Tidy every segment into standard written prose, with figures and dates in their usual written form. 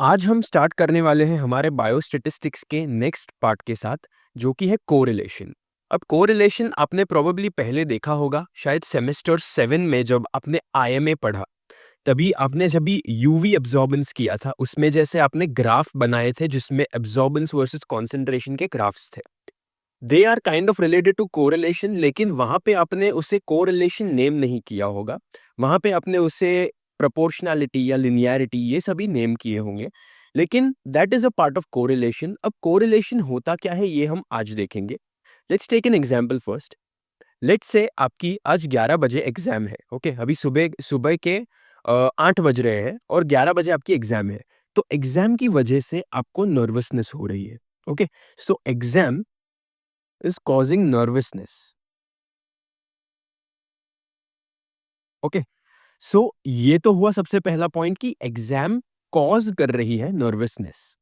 आज हम स्टार्ट करने वाले हैं हमारे बायोस्टैटिस्टिक्स के नेक्स्ट पार्ट के साथ, जो कि है कोरिलेशन। अब कोरिलेशन आपने प्रोबेबली पहले देखा होगा, शायद सेमेस्टर 7 में जब आपने आईएमए पढ़ा, तभी आपने जब भी यूवी एब्जॉर्बेंस किया था, उसमें जैसे आपने ग्राफ बनाए थे जिसमें एब्जॉर्बेंस वर्सेस कॉन्सेंट्रेशन के ग्राफ्स थे। They are kind of related to correlation, लेकिन वहां पे आपने उसे कोरिलेशन नेम नहीं किया होगा। वहां पे आपने उसे प्रोपोर्शनैलिटी या लिनियरिटी ये सभी नेम किए होंगे, लेकिन that is a part of correlation. अब कोरिलेशन होता क्या है ये हम आज देखेंगे। Let's take an example first. Let's say आपकी आज 11 बजे एग्जाम है। ओके, अभी सुबह सुबह के 8 बज रहे हैं और 11 बजे आपकी एग्जाम है। तो एग्जाम की वजह से आपको नर्वसनेस हो रही है। Okay, so exam is causing nervousness. Okay, so ये तो हुआ सबसे पहला पॉइंट कि एग्जाम कॉज कर रही है nervousness.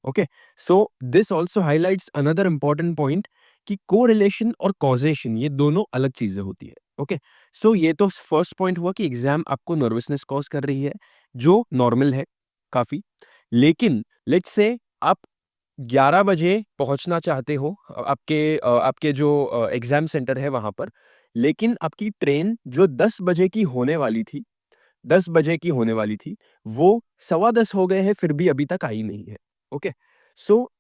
Okay, so this also highlights another important point कि कोरिलेशन और कॉजेशन ये दोनों अलग चीजें होती है। ओके, सो ये तो फर्स्ट पॉइंट हुआ कि एग्जाम आपको नर्वसनेस कॉज कर रही है, जो नॉर्मल है काफी। लेकिन लेट्स से आप 11 बजे पहुंचना चाहते हो आपके जो एग्जाम सेंटर है वहां पर, लेकिन आपकी ट्रेन जो 10 बजे की होने वाली थी, 10 बजे की होने वाली थी, वो 10:15 हो गए हैं, फिर भी अभी तक आई नहीं है। ओके, सो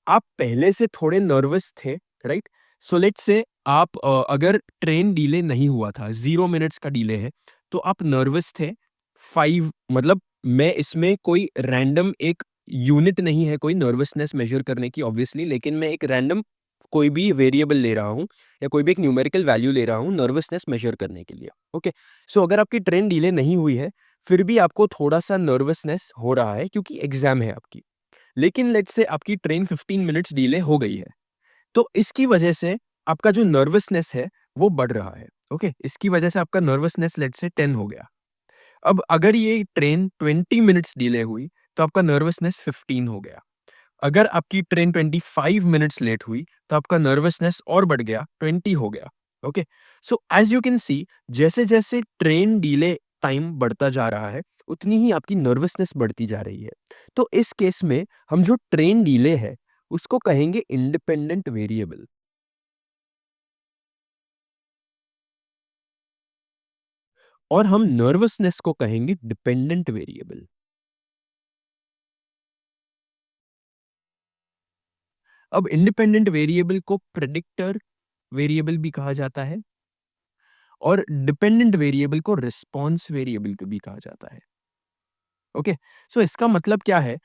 आप पहले से थोड़े नर्वस थे, राइट? सो लेट्स से आप अगर ट्रेन डिले नहीं हुआ था, 0 मिनट्स का डिले है, तो आप नर्वस थे। 5 मतलब मैं इसमें कोई रैंडम एक यूनिट नहीं है कोई नर्वसनेस मेजर करने की ऑब्वियसली, लेकिन मैं एक रैंडम कोई भी वेरिएबल ले रहा हूँ या कोई भी एक न्यूमेरिकल वैल्यू ले रहा हूँ नर्वसनेस मेजर करने के लिए। ओके, सो अगर आपकी ट्रेन डिले नहीं हुई है, फिर भी आपको थोड़ा सा नर्वसनेस हो रहा है क्योंकि एग्जाम है आपकी। लेकिन लेट्स से आपकी ट्रेन 15 मिनट्स डिले हो गई है, तो इसकी वजह से आपका जो नर्वसनेस है वो बढ़ रहा है। ओके, इसकी वजह से आपका नर्वसनेस लेट्स से 10 हो गया। अब अगर ये ट्रेन 20 मिनट्स डिले हुई, तो आपका नर्वसनेस 15 हो गया। अगर आपकी ट्रेन 25 मिनट्स लेट हुई, तो आपका नर्वसनेस और बढ़ गया, 20 हो गया। Okay, so as you can see, जैसे जैसे ट्रेन डिले टाइम बढ़ता जा रहा है, उतनी ही आपकी नर्वसनेस बढ़ती जा रही है। तो इस केस में हम जो ट्रेन डिले है, उसको कहेंगे इंडिपेंडेंट वेरिएबल, और हम नर्वसनेस को कहेंगे डिपेंडेंट वेरिएबल। अब इंडिपेंडेंट वेरिएबल को प्रेडिक्टर वेरिएबल भी कहा जाता है, और डिपेंडेंट वेरिएबल को रिस्पॉन्स वेरिएबल भी कहा जाता है। ओके, सो इसका मतलब क्या है?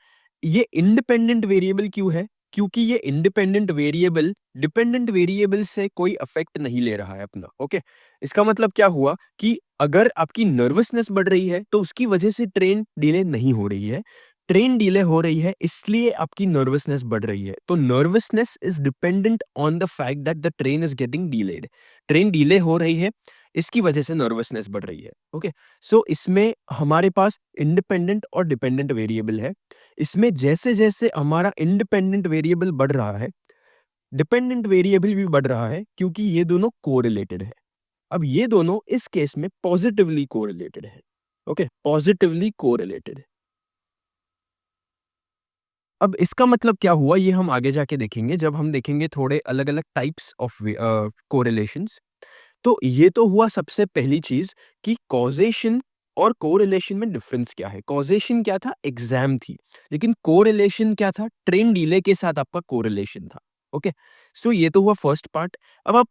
ये इंडिपेंडेंट वेरिएबल क्यों है? क्योंकि ये इंडिपेंडेंट वेरिएबल डिपेंडेंट वेरिएबल से कोई अफेक्ट नहीं ले रहा है अपना। ओके, इसका मतलब क्या हुआ कि अगर आपकी नर्वसनेस बढ़ रही है, तो उसकी वजह से ट्रेन डिले नहीं हो रही है। ट्रेन डिले हो रही है इसलिए आपकी नर्वसनेस बढ़ रही है। तो nervousness is dependent on the fact that the train is getting delayed. Train delay हो रही है, इसकी वजह से नर्वसनेस बढ़ रही है। ओके, सो इसमें हमारे पास इंडिपेंडेंट और डिपेंडेंट वेरिएबल है। इसमें जैसे-जैसे हमारा इंडिपेंडेंट वेरिएबल बढ़ रहा है, डिपेंडेंट वेरिएबल भी बढ़ रहा है, क्योंकि ये दोनों कोरिलेटेड है। अब ये दोनों इस केस में पॉजिटिवली कोरिलेटेड है। Okay, positively correlated. अब इसका मतलब क्या हुआ ये हम आगे जाके देखेंगे, जब हम देखेंगे थोड़े अलग-अलग टाइप्स ऑफ कोरिलेशंस। तो ये तो हुआ सबसे पहली चीज कि कॉजेशन और कोरिलेशन में डिफरेंस क्या है। कॉजेशन क्या था? एग्जाम थी। लेकिन कोरिलेशन क्या था? ट्रेन डिले के साथ आपका कोरिलेशन था। ओके, सो ये तो हुआ फर्स्ट पार्ट। अब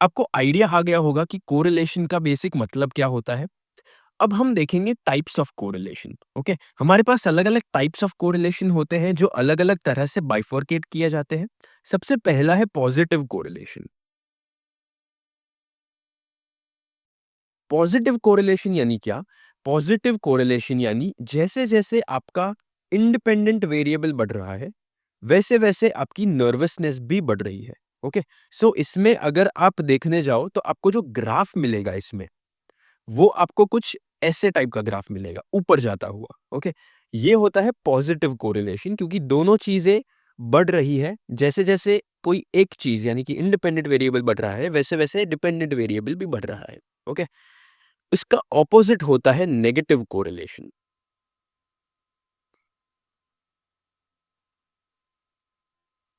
आपको आइडिया आ गया होगा कि कोरिलेशन का बेसिक मतलब क्या होता है। अब हम देखेंगे टाइप्स ऑफ कोरिलेशन। ओके, हमारे पास अलग अलग टाइप्स ऑफ कोरिलेशन होते हैं जो अलग अलग तरह से बाइफर्केट किए जाते हैं। सबसे पहला है पॉजिटिव कोरिलेशन। पॉजिटिव कोरिलेशन यानी क्या? पॉजिटिव कोरिलेशन यानी जैसे-जैसे आपका इंडिपेंडेंट वेरिएबल बढ़ रहा है, वैसे-वैसे आपकी नर्वसनेस भी बढ़ रही है। ओके? सो इसमें अगर आप देखने जाओ तो आपको जो ग्राफ मिलेगा इसमें, वो आपको कुछ ऐसे टाइप का ग्राफ मिलेगा, ऊपर जाता हुआ। ओके? ये होता है पॉजिटिव कोरिलेशन, क्योंकि दोनों चीज़ें बढ़ रही है। जैसे-जैसे कोई एक चीज़ यानी कि इंडिपेंडेंट वेरिएबल बढ़ रहा है, वैसे-वैसे डिपेंडेंट वेरिएबल भी बढ़ रहा है। ओके? इसका ऑपोजिट होता है नेगेटिव कोरिलेशन।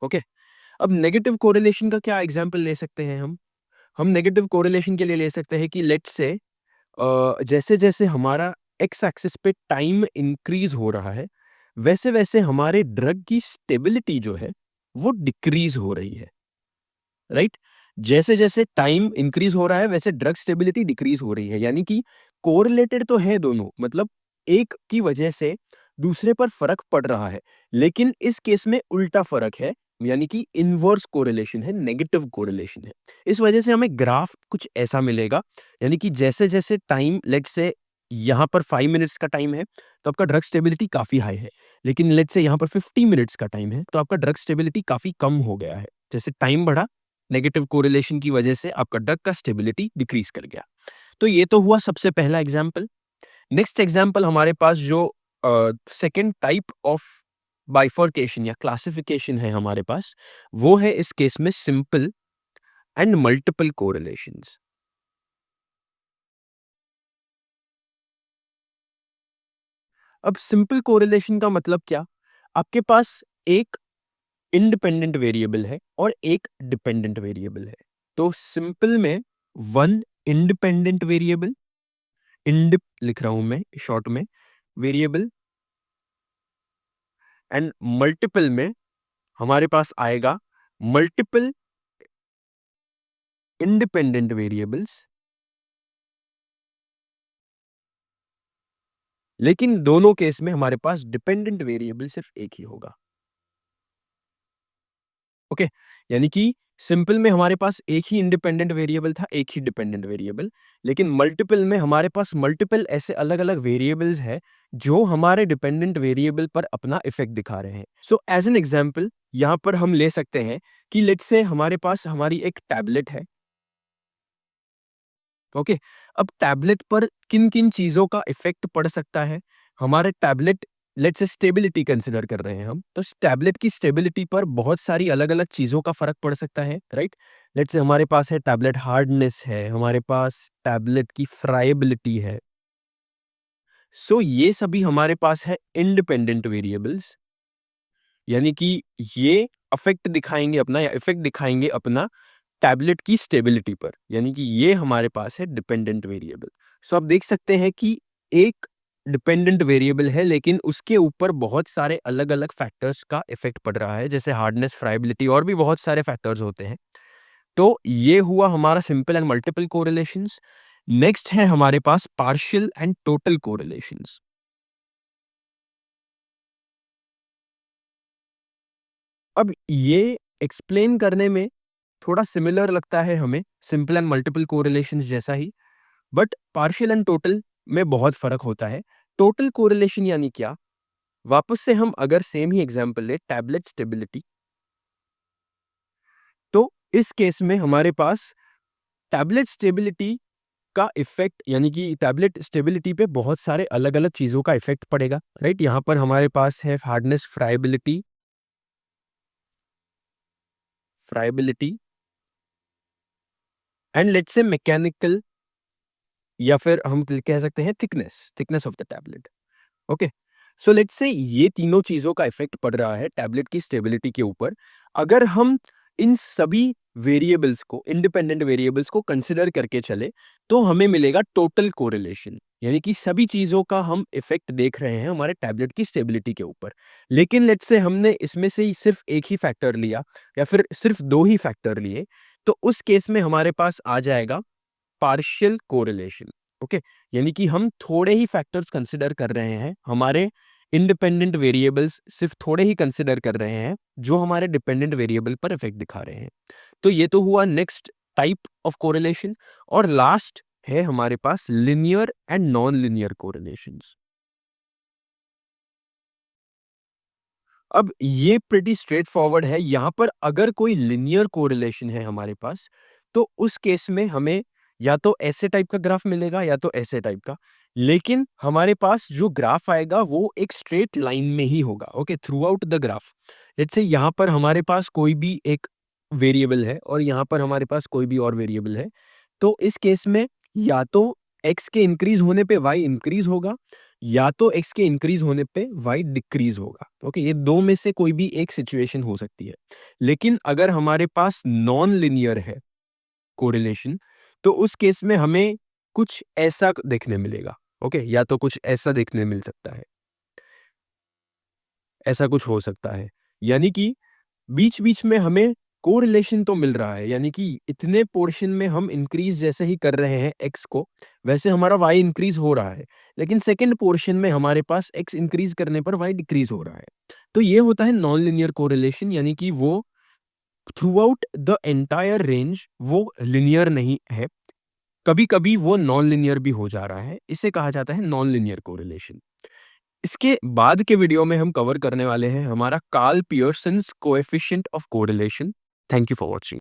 ओके। अब नेगेटिव कोरिलेशन का क्या एग्जांपल ले सकते हैं हम नेगेटिव कोरिलेशन के लिए ले सकते हैं कि लेट्स से जैसे-जैसे हमारा एक्स एक्सिस पे टाइम इंक्रीज़ हो रहा है, वैसे-वैसे हमारे ड्रग की स्टेबिलिटी जो है, वो डिक्रीज़ हो रही है, राइट? जैसे-जैसे टाइम इंक्रीज़ हो रहा है, वैसे ड्रग स्टेबिलिटी डिक्रीज़ हो रही है, यानी कि कोरिलेटेड तो है दोनों, मतलब एक की वजह से दूसरे पर फ़र्क पड़ रहा है, लेकिन इस केस में उल्टा फ़र्क है, यानी कि इनवर्स कोरिलेशन है, नेगेटिव कोरिलेशन है। इस वजह से हमें ग्राफ कुछ ऐसा मिलेगा, यानी कि जैसे-जैसे टाइम लेट्स से यहाँ पर 5 मिनट्स का टाइम है, तो आपका ड्रग स्टेबिलिटी काफ़ी हाई है। लेकिन लेट्स से यहाँ पर 50 मिनट्स का टाइम है, तो आपका ड्रग स्टेबिलिटी काफ़ी कम हो गया है। जैसे टाइम बढ़ा, नेगेटिव कोरिलेशन की वजह से आपका ड्रग का स्टेबिलिटी डिक्रीज़ कर गया। तो ये तो हुआ सबसे पहला एग्जाम्पल। नेक्स्ट एग्जाम्पल हमारे पास जो सेकंड टाइप ऑफ बाइफर्केशन या क्लासिफिकेशन है हमारे पास, वो है इस केस में सिंपल एंड मल्टीपल कोरिलेशंस। अब सिंपल कोरिलेशन का मतलब क्या? आपके पास एक इंडिपेंडेंट वेरिएबल है और एक डिपेंडेंट वेरिएबल है। तो सिंपल में वन इंडिपेंडेंट वेरिएबल, इंडिप लिख रहा हूं मैं शॉर्ट में, वेरिएबल, एंड मल्टीपल में हमारे पास आएगा मल्टीपल इंडिपेंडेंट वेरिएबल्स, लेकिन दोनों केस में हमारे पास डिपेंडेंट वेरिएबल सिर्फ एक ही होगा। ओके, यानी कि सिंपल में हमारे पास एक ही इंडिपेंडेंट वेरिएबल था, एक ही डिपेंडेंट वेरिएबल, लेकिन मल्टीपल में हमारे पास मल्टीपल ऐसे अलग-अलग वेरिएबल्स हैं जो हमारे डिपेंडेंट वेरिएबल पर अपना इफेक्ट दिखा रहे हैं। सो एज एन एग्जांपल यहाँ पर हम ले सकते हैं कि लेट्स से हमारे पास हमारी एक टैबलेट है। ओके, अब टैबलेट पर किन-किन चीज़ों का इफ़ेक्ट पड़ सकता है? हमारे tablet let's say stability consider कर रहे हैं हम, तो इस टैबलेट की स्टेबिलिटी पर बहुत सारी अलग-अलग चीज़ों का फ़र्क पड़ सकता है, राइट? लेट्स से हमारे पास है टैबलेट हार्डनेस है, हमारे पास टैबलेट की फ्राइएबिलिटी है। सो ये सभी हमारे पास है इंडिपेंडेंट वेरिएबल्स, यानी कि ये अफ़ेक्ट दिखाएँगे अपना या इफ़ेक्ट दिखाएँगे अपना टैबलेट की स्टेबिलिटी पर, यानी कि ये हमारे पास है डिपेंडेंट वेरिएबल। सो आप देख सकते हैं कि एक डिपेंडेंट वेरिएबल है, लेकिन उसके ऊपर बहुत सारे अलग-अलग फैक्टर्स का इफेक्ट पड़ रहा है, जैसे हार्डनेस, फ्राइबिलिटी और भी बहुत सारे फैक्टर्स होते हैं। तो ये हुआ हमारा simple and multiple correlations. Next है हमारे पास पार्शियल एंड टोटल कोरिलेशंस। अब ये एक्सप्लेन करने में थोड़ा सिमिलर लगता है हमें, सिंपल एंड मल्टीपल कोरिलेशंस जैसा ही, बट पार्शियल एंड टोटल में बहुत फ़र्क होता है। टोटल कोरिलेशन यानी क्या? वापस से हम अगर सेम ही एग्ज़ाम्पल लें टैबलेट स्टेबिलिटी, तो इस केस में हमारे पास टैबलेट स्टेबिलिटी का इफ़ेक्ट, यानी कि टैबलेट स्टेबिलिटी पे बहुत सारे अलग-अलग चीज़ों का इफ़ेक्ट पड़ेगा, राइट? यहाँ पर हमारे पास है hardness, friability friability and let's say mechanical, या फिर हम कह सकते हैं thickness thickness of the tablet. Okay, so let's say ये तीनों चीजों का इफेक्ट पड़ रहा है टैबलेट की स्टेबिलिटी के ऊपर। अगर हम इन सभी वेरिएबल्स को, इंडिपेंडेंट वेरिएबल्स को कंसिडर करके चले, तो हमें मिलेगा टोटल कोरिलेशन, यानी कि सभी चीजों का हम इफेक्ट देख रहे हैं हमारे टैबलेट की स्टेबिलिटी के ऊपर। लेकिन लेट्स से हमने इसमें से ही सिर्फ एक ही फैक्टर लिया या फिर सिर्फ दो ही फैक्टर लिए, तो उस केस में हमारे पास आ जाएगा पार्शियल कोरिलेशन। ओके, यानी कि हम थोड़े ही फैक्टर्स कंसिडर कर रहे हैं, हमारे इंडिपेंडेंट वेरिएबल्स सिर्फ थोड़े ही कंसिडर कर रहे हैं जो हमारे डिपेंडेंट वेरिएबल पर इफेक्ट दिखा रहे हैं। तो ये तो हुआ नेक्स्ट टाइप ऑफ कोरिलेशन, और लास्ट है हमारे पास linear and non linear correlations. अब ये प्रीटी स्ट्रेट फॉरवर्ड है, यहाँ पर अगर कोई लिनियर कोरिलेशन है हमारे पास, तो उस केस में हमें या तो ऐसे टाइप का ग्राफ मिलेगा या तो ऐसे टाइप का। लेकिन हमारे पास जो ग्राफ आएगा वो एक स्ट्रेट लाइन में ही होगा, okay, through out the graph. Let's say यहाँ पर हमारे पास कोई भी एक वेरिएबल है और यहाँ पर हमारे पास कोई भी और वेरिएबल है। तो इस केस में या तो x के इंक्रीज होने पे y इंक्रीज होगा, या तो x के इंक्रीज होने पे y डिक्रीज होगा। ओके, ये दो में से कोई भी एक सिचुएशन हो सकती है। लेकिन अगर हमारे पास नॉन लिनियर है कोरिलेशन, तो उस केस में हमें कुछ ऐसा देखने मिलेगा। ओके, या तो कुछ ऐसा देखने मिल सकता है, ऐसा कुछ हो सकता है। यानी कि बीच-बीच में हमें कोरिलेशन तो मिल रहा है, यानी कि इतने पोर्शन में हम इंक्रीज़ जैसे ही कर रहे हैं x को, वैसे हमारा y इंक्रीज़ हो रहा है। लेकिन सेकंड पोर्शन में हमारे पास x इंक्रीज़ करने पर y डिक्रीज़ हो रहा है। तो ये होता है नॉन लीनियर कोरिलेशन, यानी कि वो through out the entire range वो लीनियर नहीं है। कभी-कभी वो नॉन लीनियर भी हो जा रहा है। इसे कहा जाता है नॉन लीनियर कोरिलेशन। इसके बाद के वीडियो में हम कवर करने वाले हैं हमारा Karl Pearson's coefficient of correlation. Thank you for watching.